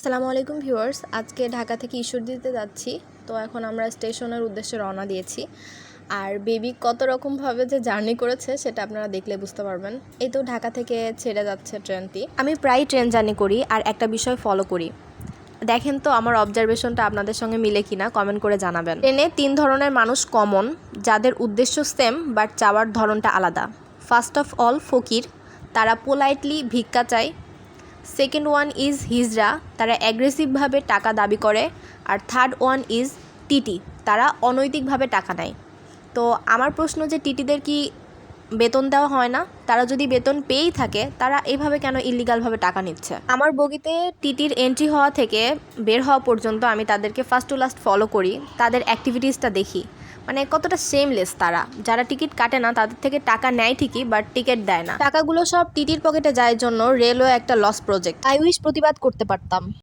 আসসালামু আলাইকুম ভিউয়ার্স, আজকে ঢাকা থেকে ঈশ্বরদীতে যাচ্ছি। তো এখন আমরা স্টেশনের উদ্দেশ্যে রওনা দিয়েছি। আর বেবি কত রকমভাবে যে জার্নি করেছে সেটা আপনারা দেখলে বুঝতে পারবেন। এই তো ঢাকা থেকে ছেড়ে যাচ্ছে ট্রেনটি। আমি প্রায় ট্রেন জার্নি করি আর একটা বিষয় ফলো করি। দেখেন তো আমার অবজারভেশনটা আপনাদের সঙ্গে মিলে কিনা, কমেন্ট করে জানাবেন। ট্রেনে 3 ধরনের মানুষ কমন, যাদের উদ্দেশ্য সেম বাট চাওয়ার ধরনটা আলাদা। ফার্স্ট অফ অল ফকির, তারা পোলাইটলি ভিক্ষা চায়। সেকেন্ড ওয়ান ইজ হিজড়া, তারা অ্যাগ্রেসিভভাবে টাকা দাবি করে। আর থার্ড ওয়ান ইজ টিটি, তারা অনৈতিকভাবে টাকা নেয়। তো আমার প্রশ্ন যে টিটিদের কি বেতন দেওয়া হয় না? তারা যদি বেতন পেয়েই থাকে, তারা এভাবে কেন ইলিগালভাবে টাকা নিচ্ছে? আমার বগিতে টিটির এন্ট্রি হওয়া থেকে বের হওয়া পর্যন্ত আমি তাদেরকে ফার্স্ট টু লাস্ট ফলো করি, তাদের অ্যাক্টিভিটিসটা দেখি। মানে কতটা সেমলেস তারা। যারা টিকিট কাটে না তাদের থেকে টাকা নেয় ঠিকই, বাট টিকিট দেয় না। টাকাগুলো সব টিটির পকেটে যায় জন্য রেলওয়ে একটা লস প্রজেক্ট। আই উইশ প্রতিবাদ করতে পারতাম।